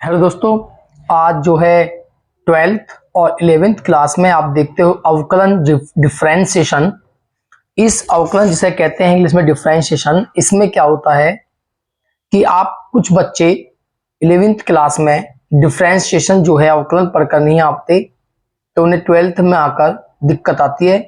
Hello दोस्तों, आज जो है 12th और 11th क्लास में आप देखते हो अवकलन डिफरेंशिएशन। इस अवकलन जिसे कहते हैं इंग्लिश में डिफरेंशिएशन, इसमें क्या होता है कि आप कुछ बच्चे 11th क्लास में डिफरेंशिएशन जो है अवकलन पढ़कर नहीं आते, तो उन्हें 12th में आकर दिक्कत आती है।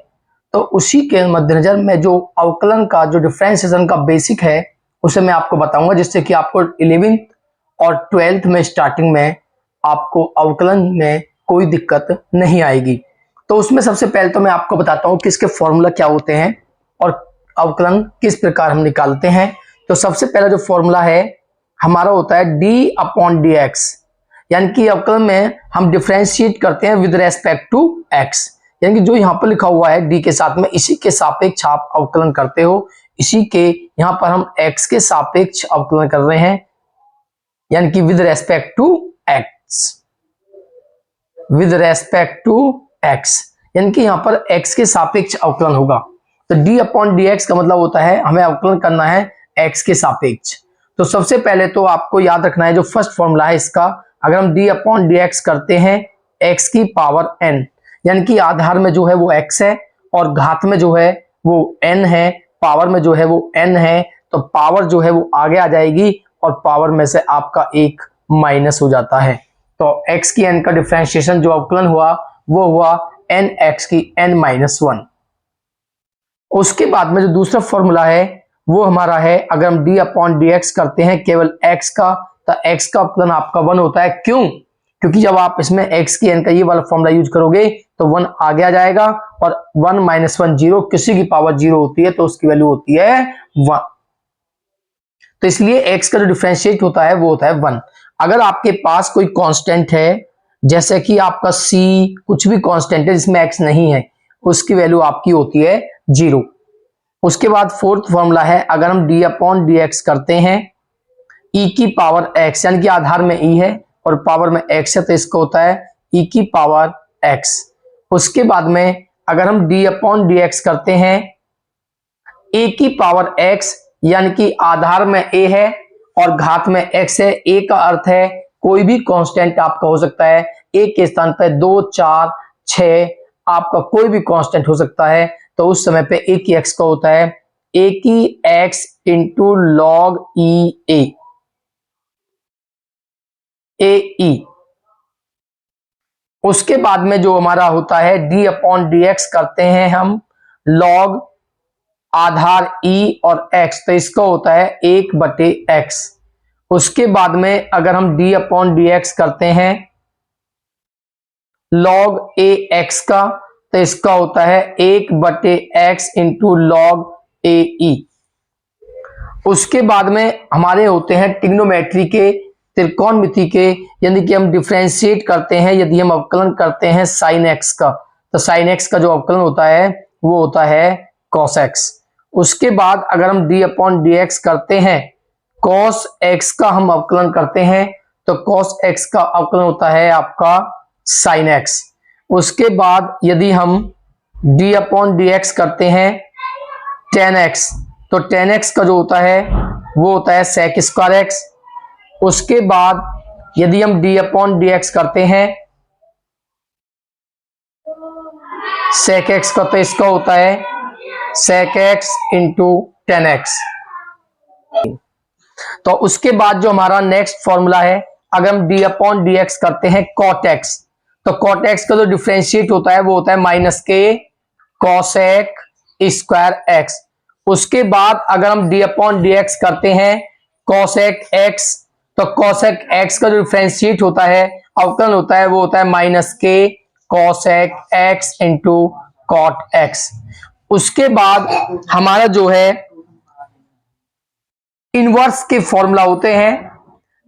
तो उसी के मद्देनजर में जो अवकलन का जो डिफरेंशिएशन का बेसिक है उसे मैं आपको बताऊंगा, जिससे कि आपको 11th और 12th में स्टार्टिंग में आपको अवकलन में कोई दिक्कत नहीं आएगी। तो उसमें सबसे पहले तो मैं आपको बताता हूँ कि इसके फॉर्मूला क्या होते हैं और अवकलन किस प्रकार हम निकालते हैं। तो सबसे पहला जो फॉर्मूला है हमारा होता है d/dx, यानी कि अवकलन में हम डिफरेंशिएट करते हैं विद रेस्पेक्ट टू x, यानी कि जो यहाँ पर लिखा हुआ है d के साथ में, इसी के सापेक्ष आप अवकलन करते हो। इसी के यहाँ पर हम x के सापेक्ष अवकलन कर रहे हैं, यानी कि with respect to x, with respect to x, यानी कि यहां पर x के सापेक्ष अवकलन होगा। तो d/dx का मतलब होता है हमें अवकलन करना है x के सापेक्ष। तो सबसे पहले तो आपको याद रखना है जो फर्स्ट फॉर्मूला है इसका, अगर हम d/dx करते हैं x की पावर n, यानी कि आधार में जो है वो x है और घात में जो है वो n है, पावर में जो है वो n है, तो पावर जो है वो आगे आ जाएगी और पावर में से आपका एक माइनस हो जाता है। तो x की n का डिफरेंशिएशन जो अवकलन हुआ वो हुआ nx की n-1। उसके बाद में जो दूसरा फॉर्मूला है वो हमारा है, अगर हम d/dx करते हैं केवल x का, तो x का अवकलन आपका 1 होता है। क्यों? क्योंकि जब आप इसमें x की n का ये वाला फॉर्मूला यूज करोगे तो 1 आगे आ जाएगा और 1 - 1 0, किसी की पावर 0 होती है तो उसकी वैल्यू होती है 1। तो इसलिए x का जो डिफरेंशिएट होता है वो होता है 1। अगर आपके पास कोई कांस्टेंट है, जैसे कि आपका c, कुछ भी कांस्टेंट है जिसमें x नहीं है, उसकी वैल्यू आपकी होती है 0। उसके बाद फोर्थ फॉर्मूला है, अगर हम d/dx करते हैं e की पावर x, यानी कि आधार में e है और पावर में x है, तो इसका होता है e की पावर x। उसके बाद में अगर हम d/dx करते हैं a की पावर x, यानी कि आधार में a है और घात में x है। a का अर्थ है कोई भी कांस्टेंट आपका हो सकता है, a के स्थान पर 2, 4, 6 आपका कोई भी कांस्टेंट हो सकता है। तो उस समय पे a की x का होता है a की x into log e a e। उसके बाद में जो हमारा होता है d/dx करते हैं हम log आधार e और x, तो इसका होता है 1/x। उसके बाद में अगर हम d/dx करते हैं log ax का, तो इसका होता है 1/x इंटू log ae। उसके बाद में हमारे होते हैं ट्रिग्नोमेट्री के, त्रिकोणमिति के, यानी कि हम डिफरेंशिएट करते हैं यदि हम अवकलन करते हैं sin x का, तो sin x का जो अवकलन होता है वो होता है cos x। उसके बाद अगर हम d/dx करते हैं cos x का, हम अवकलन करते हैं तो cos x का अवकलन होता है आपका sin x। उसके बाद यदि हम d/dx करते हैं tan x, तो tan x का जो होता है वो होता है sec² x। उसके बाद यदि हम d/dx करते हैं sec x का, तो इसका होता है sec x into tan x। तो उसके बाद जो हमारा नेक्स्ट फॉर्मूला है, अगर हम d/dx करते हैं cot x, तो cot x का जो डिफरेंशिएट होता है वो होता है -k cosec² x। उसके बाद अगर हम d/dx करते हैं cosec x, तो cosec x का जो डिफरेंशिएट होता है, अवकलन होता है, वो होता है -k cosec x into cot x। उसके बाद हमारा जो है इनवर्स के फॉर्मूला होते हैं,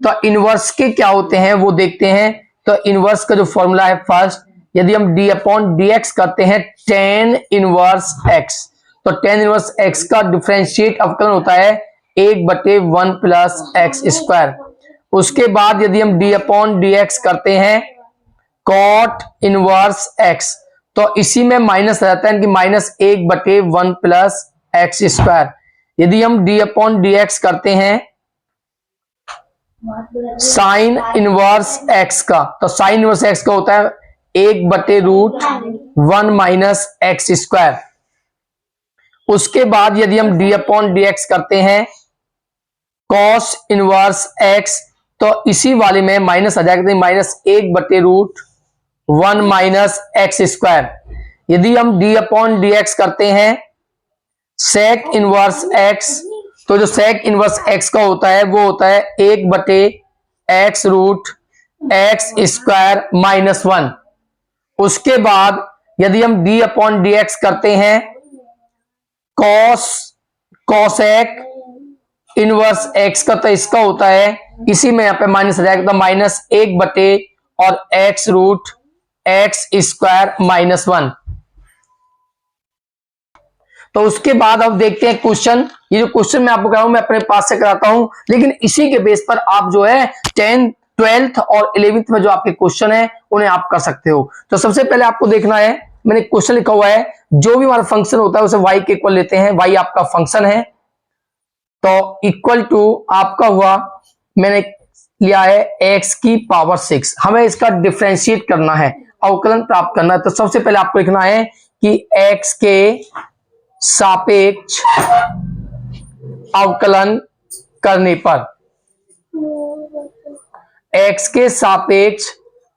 तो इनवर्स के क्या होते हैं वो देखते हैं। तो इनवर्स का जो फॉर्मूला है, फर्स्ट यदि हम d/dx करते हैं tan इनवर्स x, तो tan इनवर्स x का डिफरेंशिएट अवकलन होता है 1/1 प्लस x²। उसके बाद यदि हम d/dx करते हैं cot इनवर्स x, तो इसी में माइनस रहता है कि -1/1 प्लस x²। यदि हम d/dx करते हैं साइन इनवर्स एक्स का, तो साइन इनवर्स एक्स का होता है 1/√1 माइनस एक्स स्क्वायर। उसके बाद यदि हम डी अपॉन डी एक्स करते हैं कॉस इनवर्स एक्स, तो इसी वाले में माइनस आ जाएगा, -1/√1 माइनस एक्स स्क्वायर। यदि हम डी अपॉन डी एक्स करते हैं सेक इनवर्स एक्स, तो जो सेक इनवर्स एक्स का होता है वो होता है 1/x√x स्क्वायर -1। उसके बाद यदि हम डी अपॉन डी एक्स करते हैं कॉसेक इनवर्स एक्स का, तो इसका होता है इसी में यहां पे माइनस आ जाएगा, तो -1 और x√x स्क्वायर -1। तो उसके बाद अब देखते हैं क्वेश्चन। ये जो क्वेश्चन मैं आपको कराऊं मैं अपने पास से कराता हूं, लेकिन इसी के बेस पर आप जो है 10th 12th और 11th में जो आपके क्वेश्चन है उन्हें आप कर सकते हो। तो सबसे पहले आपको देखना है, मैंने क्वेश्चन लिखा हुआ है, जो भी हमारा फंक्शन होता है उसे y के इक्वल लेते हैं। y आपका फंक्शन है, तो इक्वल टू आपका हुआ, मैंने लिया है x की पावर 6। हमें इसका डिफरेंशिएट करना है, अवकलन प्राप्त करना है। तो सबसे पहले आपको लिखना है कि x के सापेक्ष अवकलन करने पर, x के सापेक्ष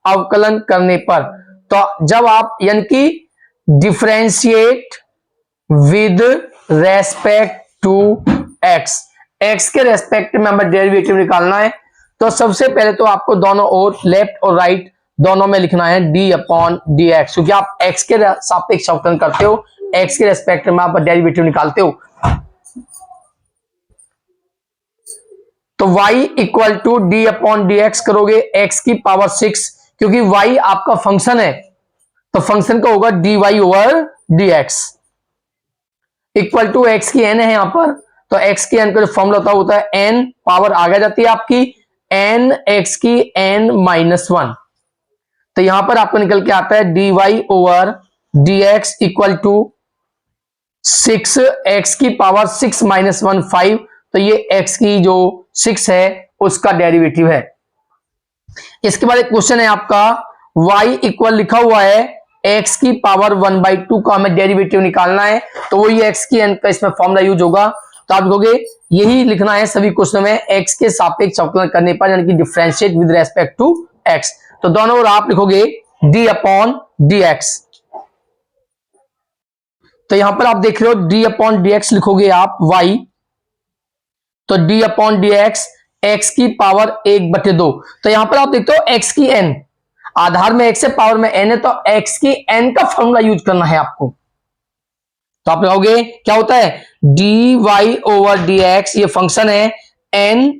अवकलन करने पर, तो जब आप यानी कि differentiate with respect to x, x के रेस्पेक्ट में हमें डेरिवेटिव निकालना है। तो सबसे पहले तो आपको दोनों ओर लेफ्ट और राइट दोनों में लिखना है d अपॉन डी एक्स, क्योंकि आप x के सापेक्ष अवकलन करते हो, x के रेस्पेक्ट में आप डेरिवेटिव निकालते हो। तो y equal to d upon d x करोगे x की पावर 6, क्योंकि y आपका फंक्शन है, तो फंक्शन का होगा dy over d x equal to x की n है यहां पर, तो x की n का जो फॉर्मूला होता है n पावर आगे जाती है आपकी n x की n -1। तो यहां पर आपको निकल के आता है dy over d x equal to 6 x की पावर 6 -1 5। तो ये x की जो 6 है उसका डेरिवेटिव है। इसके बाद एक क्वेश्चन है आपका, y इक्वल लिखा हुआ है x की पावर 1/2 का हमें डेरिवेटिव निकालना है, तो वही x की n का इसमें फॉर्मूला यूज होगा। तो आप लिखोगे, यही लिखना है सभी क्वेश्चन में, x के सापेक्ष अवकलन करने पर, यानी कि differentiate with respect to x। तो दोनों ओर आप लिखोगे d अपॉन डी एक्स। तो यहां पर आप देख रहे हो d अपॉन डी एक्स लिखोगे आप y, तो d upon d x x की पावर 1/2। तो यहां पर आप देखते हो x की n, आधार में x है, पावर में n है, तो x की n का फॉर्मूला यूज करना है आपको। तो आप लगाओगे क्या होता है dy ओवर डी एक्स, ये फंक्शन है n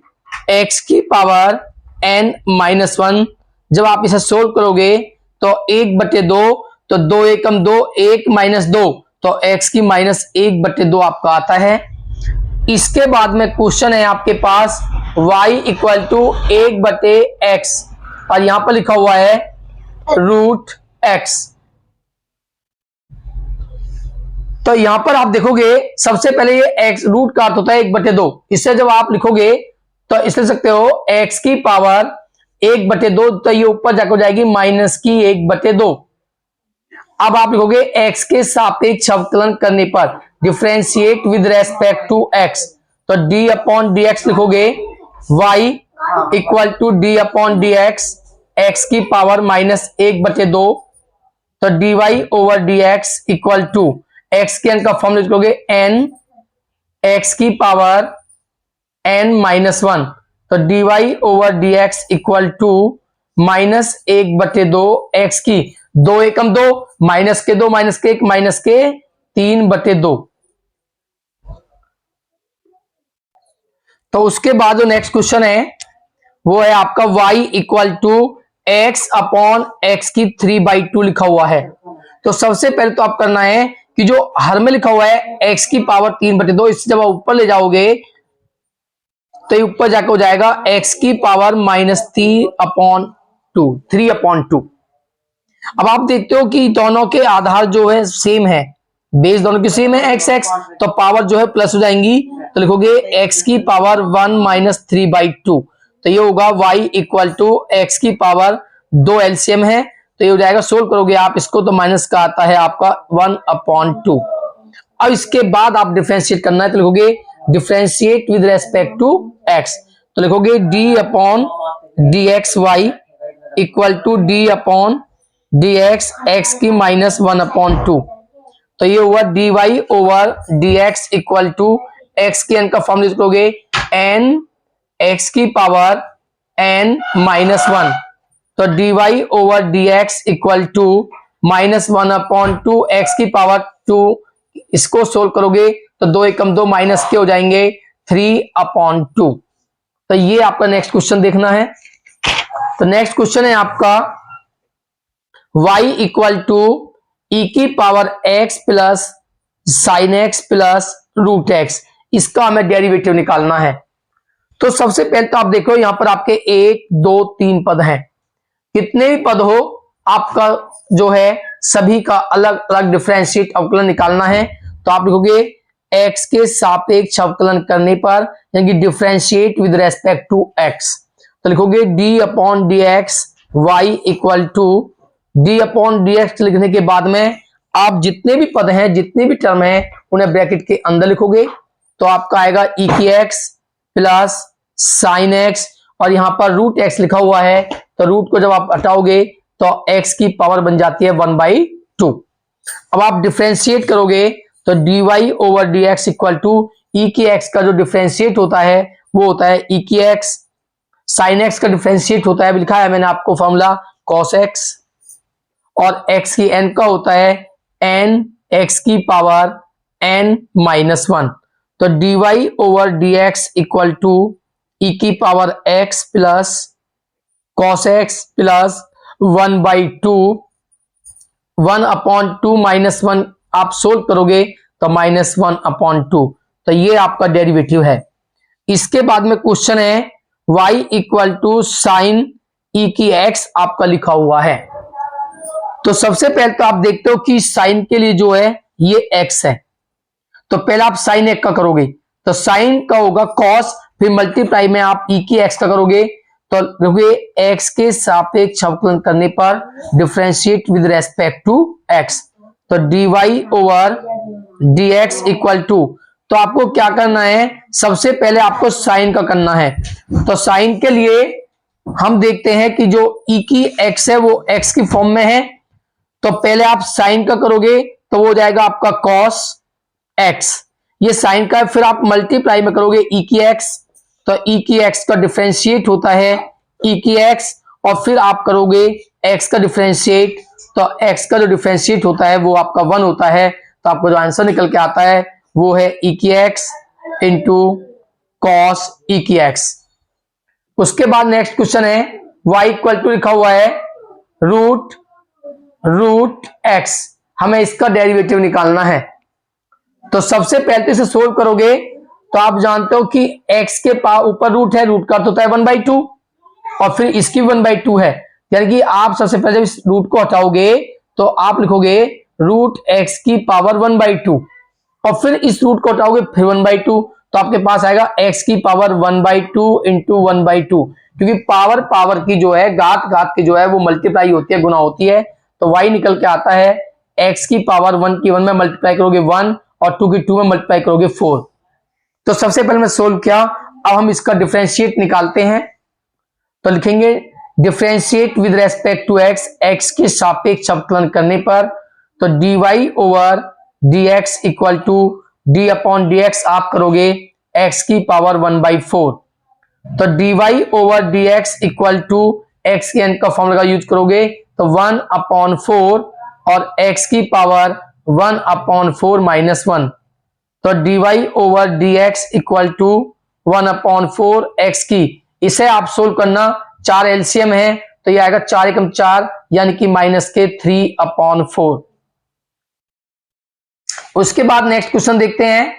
x की पावर n -1। जब आप इसे सोल्व करोगे तो 1/2, तो 2 एकम 2, 1 - 2, तो x की -1/2 आपका आता है। इसके बाद में क्वेश्चन है आपके पास y इक्वल टू 1/x, और यहां पर लिखा हुआ है √x। तो यहां पर आप देखोगे सबसे पहले ये x रूट का अर्थ होता है 1/2, इससे जब आप लिखोगे तो इसे लिख सकते हो x की पावर 1/2, तो ये ऊपर जाकर हो जाएगी -1/2। अब आप लिखोगे x के सापेक्ष अवकलन करने पर, differentiate with respect to x, तो d अपॉन डी एक्स लिखोगे, y equal to d upon d x, x की पावर -1/2, तो dy over d x equal to x के n का फॉर्म लिखोगे n x की पावर n -1, तो dy over d x equal to -1/2 x की 2 एकम 2, minus के 2 माइनस के 1 माइनस के 3/2। तो उसके बाद जो नेक्स्ट क्वेश्चन है वो है आपका y equal to x upon x की 3/2 लिखा हुआ है। तो सबसे पहले तो आप करना है कि जो हर में लिखा हुआ है x की पावर 3/2, इससे जब आप ऊपर ले जाओगे तो ये ऊपर जाकर हो जाएगा x की पावर -3/2। अब आप देखते हो कि दोनों के आधार जो है सेम है, बेस दोनों की सेम है x, तो पावर जो है प्लस हो जाएंगी, तो लिखोगे x की पावर 1 - 3/2। तो ये होगा y इक्वल टू एक्स की पावर 2 एलसीएम है, तो ये हो जाएगा, सोल्व करोगे आप इसको तो माइनस का आता है आपका 1/2। अब इसके बाद आप डिफरेंशिएट करना है, तो लिखोगे differentiate with respect to x, तो लिखोगे d upon d x y equal to d upon d x x की -1/2। तो ये हुआ dy over dx equal to x की n का फॉर्म लिख लोगे n x की पावर n-1, तो dy over dx equal to -1/2 x की पावर 2। इसको सोल्व करोगे तो 2 एकम 2 माइनस के हो जाएंगे 3/2। तो ये आपका नेक्स्ट क्वेश्चन देखना है। तो नेक्स्ट क्वेश्चन है आपका y इक्वल टू ई की power x plus sine x plus root x, इसका हमें डेरिवेटिव निकालना है। तो सबसे पहले तो आप देखो यहां पर आपके 1 2 3 पद हैं, कितने भी पद हो आपका जो है सभी का अलग अलग डिफरेंशिएट अवकलन निकालना है। तो आप लिखोगे x के सापेक्ष अवकलन करने पर, यानी कि differentiate with respect to x, तो लिखोगे d upon d x y equal to d upon d x लिखने के बाद में आप जितने भी पद हैं, जितने भी टर्म हैं, उन्हें ब्रैकेट के अंदर लिखोगे। तो आपका आएगा e की एक्स प्लस साइन एक्स, और यहां पर रूट एक्स लिखा हुआ है, तो रूट को जब आप हटाओगे तो x की पावर बन जाती है 1/2। अब आप डिफरेंशिएट करोगे तो dy over dx equal to e की x का जो डिफरेंशिएट होता है वो होता है e की x, साइन x का डिफरेंशिएट होता है, लिखा है मैंने आपको फॉर्मूला cos x, और x की n का होता है n x की पावर n-1, तो dy over dx equal to e की power x plus cos x plus 1/2, 1/2 -1 आप सोल्व करोगे तो -1/2। तो ये आपका डेरिवेटिव है। इसके बाद में क्वेश्चन है y equal to sine e की x आपका लिखा हुआ है। तो सबसे पहले तो आप देखते हो कि साइन के लिए जो है ये x है, तो पहले आप साइन x का करोगे, तो साइन का होगा cos, फिर मल्टीप्लाई में आप e की x का करोगे, तो देखोगे x के सापेक्ष अवकलन करने पर differentiate with respect to x, तो dy over dx equal to, तो आपको क्या करना है, सबसे पहले आपको साइन का करना है। तो साइन के लिए हम देखते हैं कि जो e की x है वो x की फॉर्म में है, तो पहले आप साइन का करोगे तो वो हो जाएगा आपका cos x, ये साइन का है, फिर आप मल्टीप्लाई में करोगे e की x, तो e की x का डिफरेंशिएट होता है e की x, और फिर आप करोगे x का डिफरेंशिएट, तो x का जो डिफरेंशिएट होता है वो आपका 1 होता है, तो आपको जो आंसर निकल के आता है वो है e की x इंटू कॉस e की x। उसके बाद नेक्स्ट क्वेश्चन है y इक्वल टू लिखा हुआ है रूट x, हमें इसका डेरिवेटिव निकालना है। तो सबसे पहले तो इसे सोल्व करोगे तो आप जानते हो कि x के ऊपर रूट है, रूट का तो होता है 1/2, और फिर इसकी 1/2 है, यानी कि आप सबसे पहले जब इस रूट को हटाओगे तो आप लिखोगे रूट x की पावर 1/2, और फिर इस रूट को हटाओगे फिर 1/2, तो आपके पास आएगा x की पावर 1/2 इंटू 1/2, क्योंकि पावर की जो है घात की जो है वो मल्टीप्लाई होती है, गुना होती है, तो y निकल के आता है x की पावर 1 की 1 में मल्टीप्लाई करोगे 1, और 2 की 2 में मल्टीप्लाई करोगे 4। तो सबसे पहले मैं सोल्व किया, अब हम इसका डिफरेंशिएट निकालते हैं। तो लिखेंगे differentiate with respect to x, x के सापेक्ष अवकलन करने पर, तो dy over dx equal to d upon dx आप करोगे x की पावर 1/4, तो dy over dx equal to x के n का फॉर्मूला यूज करोगे तो 1/4, और x की पावर 1/4 -1, तो dy over dx equal to 1/4 x की, इसे आप सोल्व करना, 4 एलसीएम है तो ये आएगा 4 एकम 4 यानी कि -3/4। उसके बाद नेक्स्ट क्वेश्चन देखते हैं।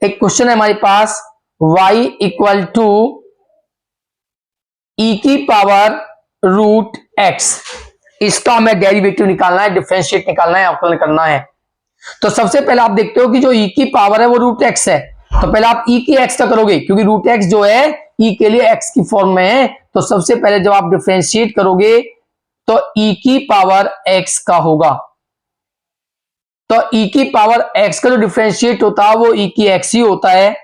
एक क्वेश्चन है हमारे पास y इक्वल टू e की पावर रूट x, इसका हमें डेरिवेटिव निकालना है, डिफरेंशिएट निकालना है, अवकलन करना है। तो सबसे पहले आप देखते हो कि जो e की पावर है वो रूट x है, तो पहले आप e की x का करोगे, क्योंकि रूट एक्स जो है e के लिए x की फॉर्म में है, तो सबसे पहले जब आप डिफरेंशिएट करोगे तो e की पावर x का होगा। तो e की पावर x का जो डिफरेंशिएट होता है वो e की x ही होता है।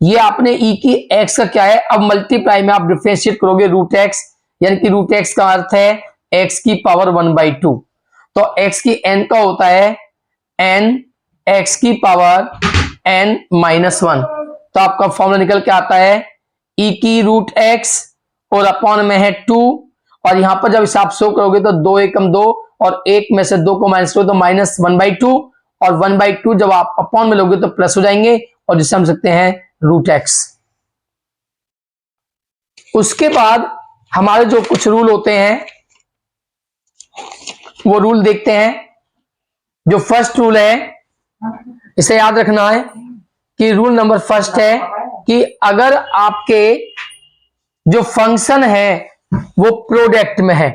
ये आपने e की x का क्या है, अब मल्टीप्लाई में आप डिफरेंशिएट करोगे रूट एक्स, यानी कि रूट एक्स का अर्थ है x की पावर 1/2। तो x की n का होता है n x की पावर n -1। तो आपका फॉर्मूला निकल के आता है e की रूट x और अपॉन में है 2, और यहां पर जब हिसाब से करोगे तो 2 एकम 2 और 1 में से 2 को माइनस करो तो -1/2, और 1/2 जब आप अपॉन में लोगे तो प्लस हो जाएंगे, और जिसे हम सकते हैं रूट एक्स। उसके बाद हमारे जो कुछ रूल होते हैं वो रूल देखते हैं। जो फर्स्ट रूल है इसे याद रखना है कि रूल नंबर फर्स्ट है कि अगर आपके जो फंक्शन है वो प्रोडक्ट में है,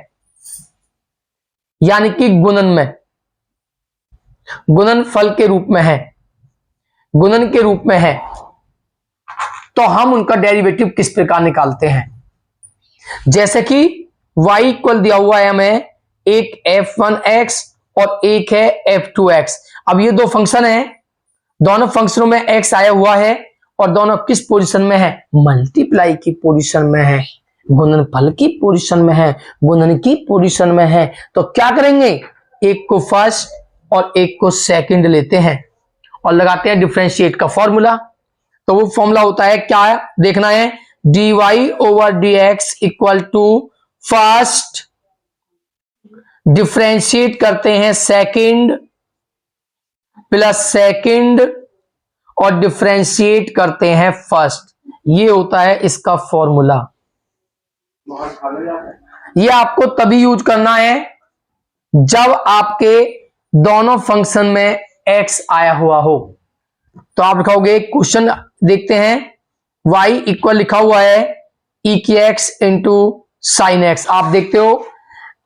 यानी कि गुणन में, गुणनफल के रूप में है, गुणन के रूप में है, तो हम उनका डेरिवेटिव किस प्रकार निकालते हैं। जैसे कि y इक्वल दिया हुआ है हमें, एक f1x और एक है f2x। अब ये दो फंक्शन है, दोनों फंक्शनों में x आया हुआ है और दोनों किस पोजीशन में है, मल्टीप्लाई की पोजीशन में है, गुणनफल की पोजीशन में है, गुणन की पोजीशन में है। तो क्या करेंगे, एक को फर्स्ट और एक को सेकंड लेते हैं और लगाते हैं डिफरेंशिएट का फॉर्मूला। तो वो फॉर्मूला होता है, क्या देखना है, dy/dx equal to first differentiate करते हैं सेकंड प्लस सेकंड और डिफरेंशिएट करते हैं फर्स्ट। ये होता है इसका फॉर्मूला। ये आपको तभी यूज करना है जब आपके दोनों फंक्शन में x आया हुआ हो। तो आप लिखोगे, क्वेश्चन देखते हैं, y इक्वल लिखा हुआ है e की x इंटू साइन एक्स। आप देखते हो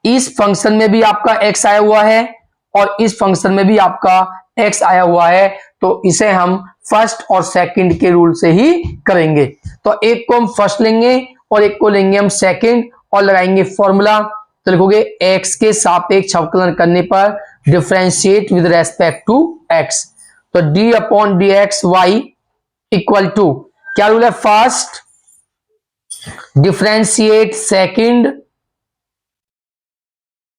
इस फंक्शन में भी आपका x आया हुआ है और इस फंक्शन में भी आपका x आया हुआ है, तो इसे हम फर्स्ट और सेकंड के रूल से ही करेंगे। तो एक को हम फर्स्ट लेंगे और एक को लेंगे हम सेकंड और लगाएंगे फॉर्मूला। तो लिखोगे x के सापेक्ष अवकलन करने पर differentiate with respect to x। तो d/dx y इक्वल टू क्या रूल है, first differentiate second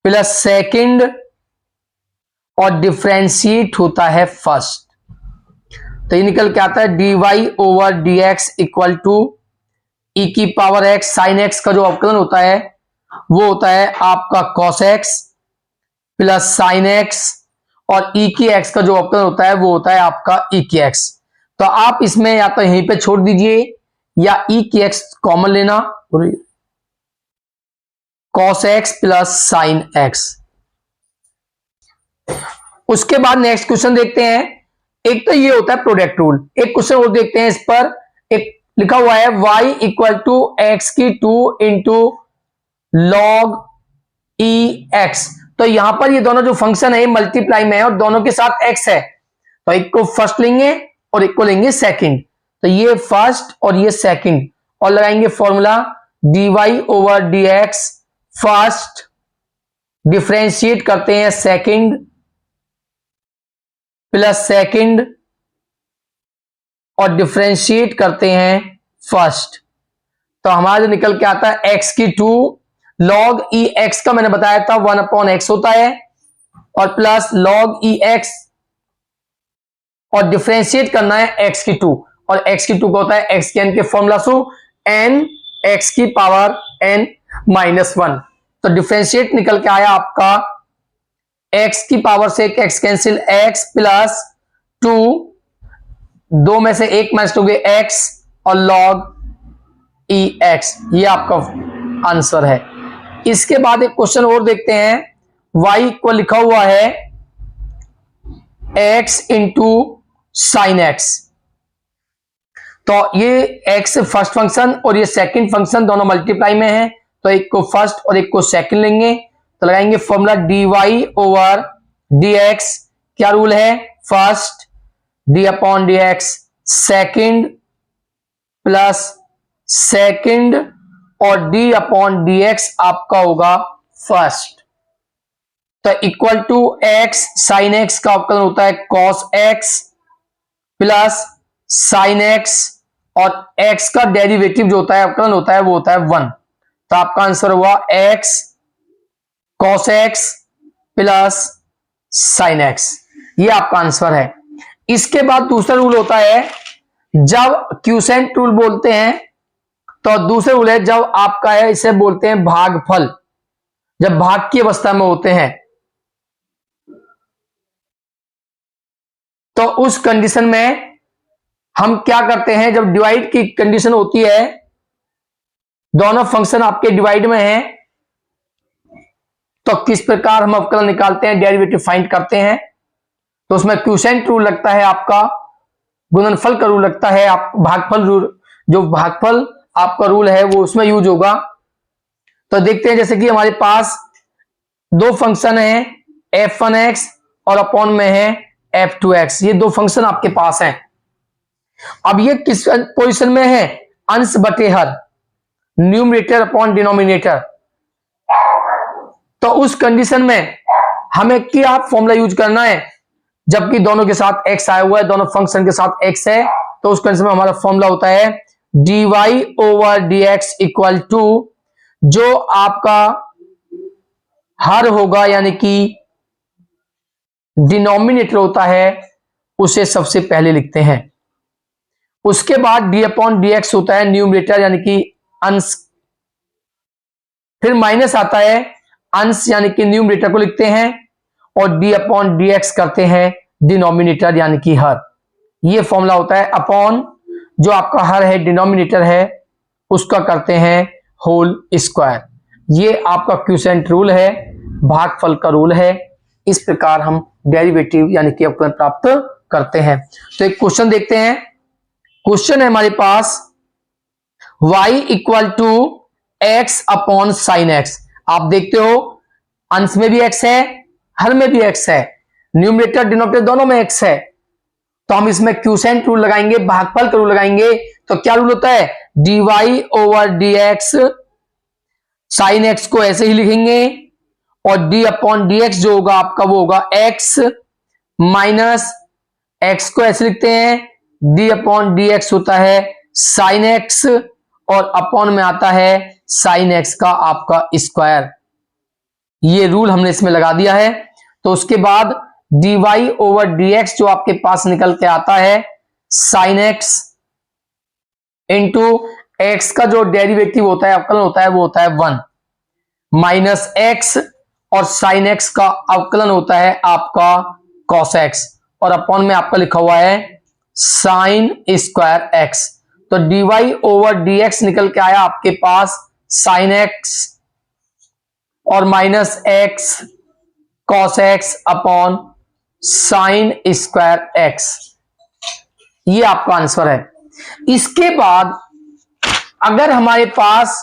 plus second और डिफरेंशिएट होता है फर्स्ट। तो ये निकल के आता है dy/dx इक्वल टू e की पावर x साइन x का जो अवकलन होता है वो होता है आपका cos x plus sign x, और e की x का जो अवकलन होता है वो होता है आपका e की x। तो आप इसमें या तो यहीं पे छोड़ दीजिए या e की x कॉमन लेना, cos x plus sign x। उसके बाद नेक्स्ट क्वेश्चन देखते हैं। एक तो ये होता है प्रोडक्ट रूल, एक क्वेश्चन और देखते हैं। इस पर एक लिखा हुआ है y इक्वल टू एक्स की 2 इंटू लॉग ई एक्स। तो यहां पर ये दोनों जो फंक्शन है मल्टीप्लाई में है और दोनों के साथ x है, तो एक को फर्स्ट लेंगे और एक को लेंगे सेकंड। तो ये फर्स्ट और ये सेकंड और लगाएंगे फॉर्मूला dy/dx फर्स्ट डिफरेंशिएट करते हैं सेकंड प्लस सेकंड और डिफरेंशिएट करते हैं फर्स्ट। तो हमारा जो निकल के आता है x की 2 log ई एक्स का मैंने बताया था 1/x होता है, और प्लस log ई एक्स और डिफरेंशिएट करना है x की 2, और x की 2 का होता है x की n के फॉर्मूला से n x की पावर n -1। तो डिफरेंशिएट निकल के आया आपका x की पावर से एक x कैंसिल x प्लस 2, 2 में से 1 माइनस होगे x और log ई एक्स। ये आपका आंसर है। इसके बाद एक क्वेश्चन और देखते हैं। y को लिखा हुआ है x इंटू साइन एक्स। तो ये x फर्स्ट फंक्शन और ये सेकंड फंक्शन दोनों मल्टीप्लाई में है, तो एक को फर्स्ट और एक को सेकंड लेंगे। तो लगाएंगे फॉर्मूला dy/dx। क्या रूल है, first d/dx second plus second और डी अपॉन डी एक्स आपका होगा फर्स्ट। तो equal to x sine x का अवकलन होता है cos x plus sine x और एक्स का डेरिवेटिव जो होता है अवकलन होता है वो होता है 1। तो आपका आंसर हुआ x cos x plus sine x, ये आपका आंसर है। इसके बाद दूसरा रूल होता है, जब क्यूसेंट रूल बोलते हैं तो दूसरा रूल है जब आपका है इसे बोलते हैं भागफल, जब भाग की अवस्था में होते हैं तो उस कंडीशन में हम क्या करते हैं, जब डिवाइड की कंडीशन होती है, दोनों फंक्शन आपके डिवाइड में हैं, तो किस प्रकार हम अवकलन निकालते हैं, डेरिवेटिव फाइंड करते हैं। तो उसमें क्यूसेंट रूल लगता है, आपका गुणनफल का रूल लगता है, आप भागफल रूल, जो भागफल आपका रूल है वो उसमें यूज होगा। तो देखते हैं, जैसे कि हमारे पास दो फंक्शन है f1x और अपॉन में है f2x, ये दो फंक्शन आपके पास हैं। अब ये किस पोजीशन में है, अंश बटे हर, न्यूमरेटर अपॉन डिनोमिनेटर। तो उस कंडीशन में हमें क्या फॉर्मूला यूज करना है, जबकि दोनों के साथ x आया हुआ है, दोनों फंक्शन के साथ x है, तो उस कंडीशन में हमारा फॉर्मूला होता है dy over dx equal to, जो आपका हर होगा यानी कि डिनोमिनेटर होता है उसे सबसे पहले लिखते हैं। उसके बाद डी अपॉन डी एक्स होता है न्यूमरेटर यानी कि अंश, फिर माइनस आता है अंश यानी कि न्यूमरेटर को लिखते हैं, और डी अपॉन डी एक्स करते हैं डिनोमिनेटर यानी कि हर। ये फॉर्मूला होता है अपॉन जो आपका हर है डिनोमिनेटर है उसका करते हैं होल स्क्वायर। ये आपका क्यूसेंट रूल है, भागफल का रूल है। इस प्रकार हम डेरिवेटिव यानी कि अवकलन प्राप्त करते हैं। तो एक क्वेश्चन देखते हैं। क्वेश्चन है हमारे पास y equal to x upon sine x. आप देखते हो अंश में भी x है, हर में भी x है, न्यूमरेटर डिनोमिनेटर दोनों में x है। तो हम इसमें क्यूसेंट रूल लगाएंगे, भागफल का रूल लगाएंगे। तो क्या रूल होता है, dy over dx, sine x को ऐसे ही लिखेंगे, और d अपॉन dx जो होगा आपका वो होगा x माइनस x को ऐसे लिखते हैं, d अपॉन dx होता है साइन x, और अपॉन में आता है साइन x का आपका स्क्वायर। ये रूल हमने इसमें लगा दिया है। तो उसके बाद dy ओवर dx जो आपके पास निकल के आता है साइन x इंटू एक्स का जो डेरिवेटिव होता है अवकलन होता है वो होता है 1 माइनस x, और साइन x का अवकलन होता है आपका cos x, और अपॉन में आपका लिखा हुआ है साइन स्क्वायर x। तो dy ओवर dx निकल के आया आपके पास साइन x और minus x cos x upon sine square x, ये आपका आंसर है। इसके बाद अगर हमारे पास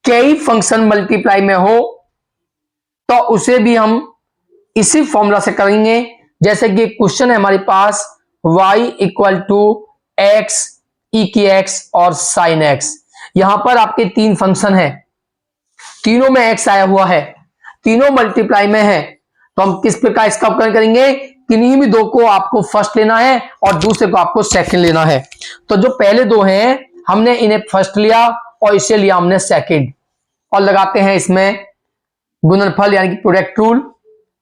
कई फंक्शन मल्टीप्लाई में हो तो उसे भी हम इसी फॉर्मूला से करेंगे। जैसे कि क्वेश्चन है हमारे पास y equal to x e की एक्स और साइन एक्स। यहां पर आपके तीन फंक्शन हैं, तीनों में x आया हुआ है, तीनों मल्टीप्लाई में है। तो हम किस प्रकार इसका अवकलन करेंगे, किन्हीं भी दो को आपको फर्स्ट लेना है और दूसरे को आपको सेकंड लेना है। तो जो पहले दो हैं हमने इन्हें फर्स्ट लिया और इसे लिया हमने सेकंड, और लगाते हैं इसमें गुणनफल यानी कि प्रोडक्ट रूल।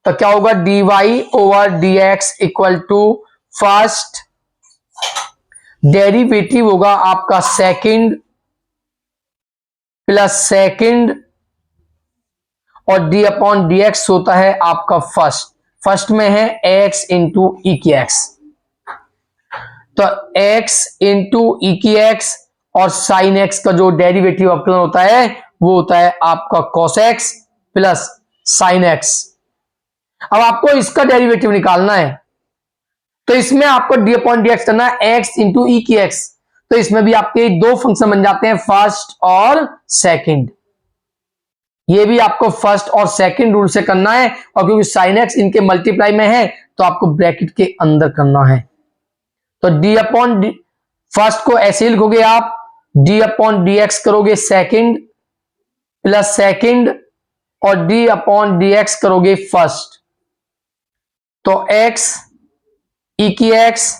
तो क्या होगा, dy over dx equal to first, derivative होगा आपका सेकंड प्लस सेकंड, और d अपॉन dx होता है आपका फर्स्ट। फर्स्ट में है x इंटू ई की एक्स, तो x इंटू ई की एक्स, और साइन x का जो डेरिवेटिव अवकलन होता है वो होता है आपका cos x plus sign x। अब आपको इसका डेरिवेटिव निकालना है, तो इसमें आपको d अपॉन dx करना है x इंटू ई की एक्स। तो इसमें भी आपके दो फंक्शन बन जाते हैं, फर्स्ट और सेकंड। ये भी आपको फर्स्ट और सेकंड रूल से करना है, और क्योंकि साइन एक्स इनके मल्टीप्लाई में है तो आपको ब्रैकेट के अंदर करना है। तो डी अपॉन डी, फर्स्ट को ऐसे ही लिखोगे आप, डी अपॉन डी एक्स करोगे सेकंड प्लस सेकंड और डी अपॉन डी एक्स करोगे फर्स्ट। तो x ई की x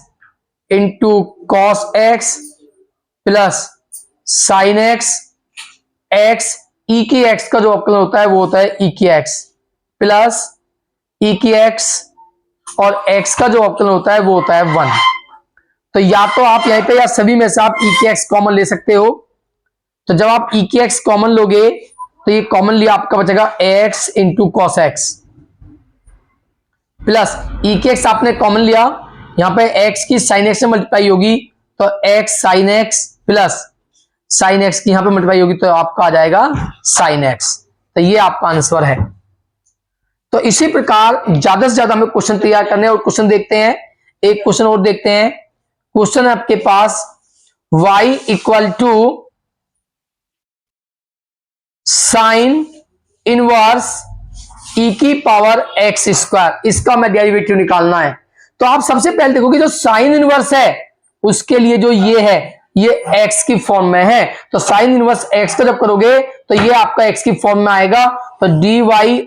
into cos x plus sine x, x e की एक्स का जो अवकलन होता है वो होता है ई की एक्स प्लस ई की एक्स और x का जो अवकलन होता है वो होता है 1। तो या तो आप यहीं पे या सभी में से आप ई की एक्स कॉमन ले सकते हो। तो जब आप ई की एक्स कॉमन लोगे तो ये कॉमन लिया आपका बचेगा x into cos x plus e की एक्स आपने कॉमन लिया, यहां पे x की साइन एक्स से मल्टीप्लाई होगी तो x sign x plus sine x की यहां पे मल्टीप्लाई होगी तो आपका आ जाएगा साइन एक्स। तो ये आपका आंसर है। तो इसी प्रकार ज्यादा से ज्यादा हमें क्वेश्चन तैयार करने और क्वेश्चन देखते हैं। एक क्वेश्चन और देखते हैं। क्वेश्चन है आपके पास y equal to sine inverse e की पावर एक्स स्क्वायर, इसका मैं डेरिवेटिव निकालना है। तो आप सबसे पहले देखोगे जो साइन इनवर्स है उसके लिए जो ये है ये x की फॉर्म में है। तो साइन इनवर्स x का जब करोगे तो ये आपका x की फॉर्म में आएगा। तो dy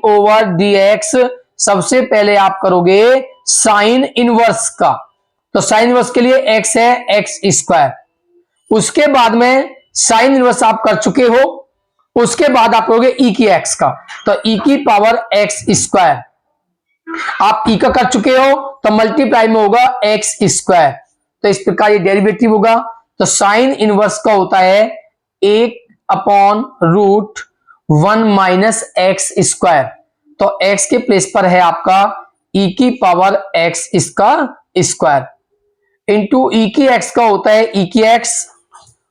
ओवर dx सबसे पहले आप करोगे साइन इनवर्स का, तो साइन इनवर्स के लिए x है एक्स स्क्वायर। उसके बाद में साइन इनवर्स आप कर चुके हो, उसके बाद आप करोगे e की x का, तो e की पावर x स्क्वायर। आप e का कर चुके हो तो मल्टीप्लाई में होगा x स्क्वायर। तो इस प्रकार ये डेरिवेटिव होगा। तो साइन इनवर्स का होता है 1 upon root 1 minus x square. तो x के प्लेस पर है आपका e की पावर x इसका स्क्वायर इंटू e की x का होता है e की x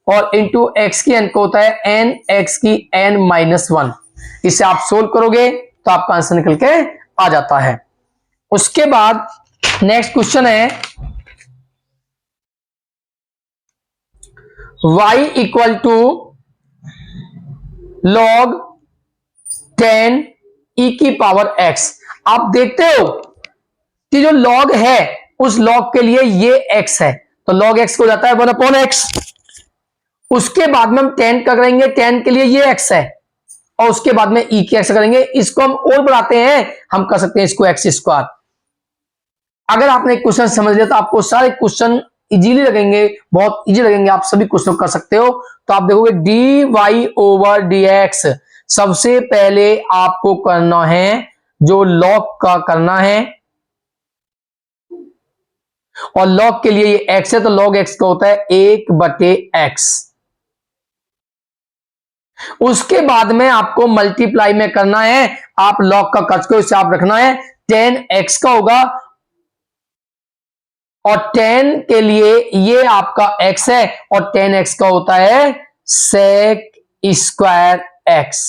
और इंटू x की n का होता है n x की n माइनस 1। इसे आप सोल्व करोगे तो आपका आंसर निकल के आ जाता है। उसके बाद नेक्स्ट क्वेश्चन है y equal to log 10 e की पावर x। आप देखते हो कि जो लॉग है उस लॉग के लिए ये x है, तो log x हो जाता है 1 अपॉन एक्स। उसके बाद में हम 10 का करेंगे, 10 के लिए ये x है और उसके बाद में e की x करेंगे। इसको हम और बढ़ाते हैं, हम कर सकते हैं इसको x स्क्वायर। अगर आपने क्वेश्चन समझ लिया तो आपको सारे क्वेश्चन इजीली लगेंगे, बहुत इजी लगेंगे, आप सभी क्वेश्चन कर सकते हो। तो आप देखोगे dy ओवर dx सबसे पहले आपको करना है जो लॉग का करना है और लॉग के लिए ये x है तो log x का होता है 1/x। उसके बाद में आपको मल्टीप्लाई में करना है, आप लॉग का कर चुके हो इसे आप रखना है 10x का होगा और 10 के लिए ये आपका x है और 10x का होता है sec स्क्वायर x।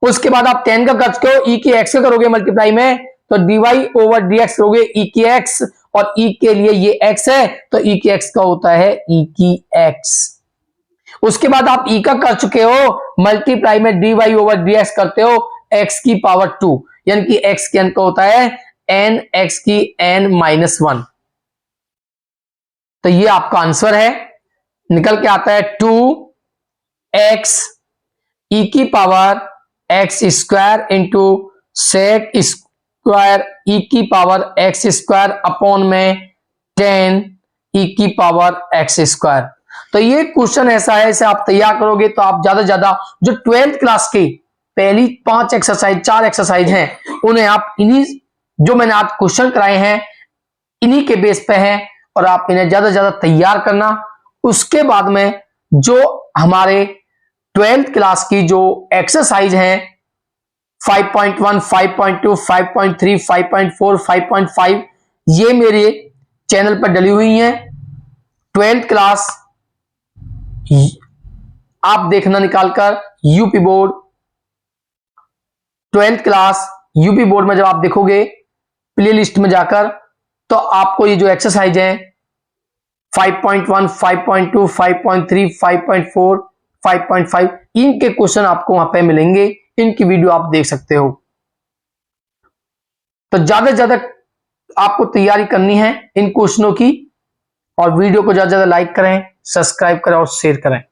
उसके बाद आप 10 का कर चुके हो, e की x का करोगे मल्टीप्लाई में तो dy ओवर dx करोगे e की x और e के लिए ये x है तो e की x का होता है e की x। उसके बाद आप e का कर चुके हो, मल्टीप्लाई में dy ओवर dx करते हो x की पावर 2 यानी कि x के n का होता है n x की n माइनस 1। तो ये आपका आंसर है, निकल के आता है 2x e की power x square into sec square e की पावर x स्क्वायर अपॉन में 10 e की पावर x स्क्वायर। तो ये क्वेश्चन ऐसा है, इसे आप तैयार करोगे तो आप ज्यादा से ज्यादा जो 12th क्लास की पहली 4 एक्सरसाइज हैं उन्हें आप इन्हीं जो मैंने आज क्वेश्चन कराए हैं इन्हीं के बेस पे हैं और आप इन्हें ज्यादा से ज्यादा तैयार करना। उसके बाद में जो हमारे 12th क्लास की जो एक्सरसाइज हैं 5.1, 5.2, 5.3, 5.4, 5.5 ये मेरे चैनल पर डली हुई हैं। 12th क्लास आप देखना निकालकर UP board, 12th class UP board में जब आप देखोगे प्ले लिस्ट में जाकर तो आपको ये जो एक्सरसाइज है 5.1, 5.2, 5.3, 5.4, 5.5 इनके क्वेश्चन आपको वहां पे मिलेंगे, इनकी वीडियो आप देख सकते हो। तो ज्यादा से ज्यादा आपको तैयारी करनी है इन क्वेश्चनों की। और वीडियो को ज़्यादा से ज़्यादा लाइक करें, सब्सक्राइब करें और शेयर करें।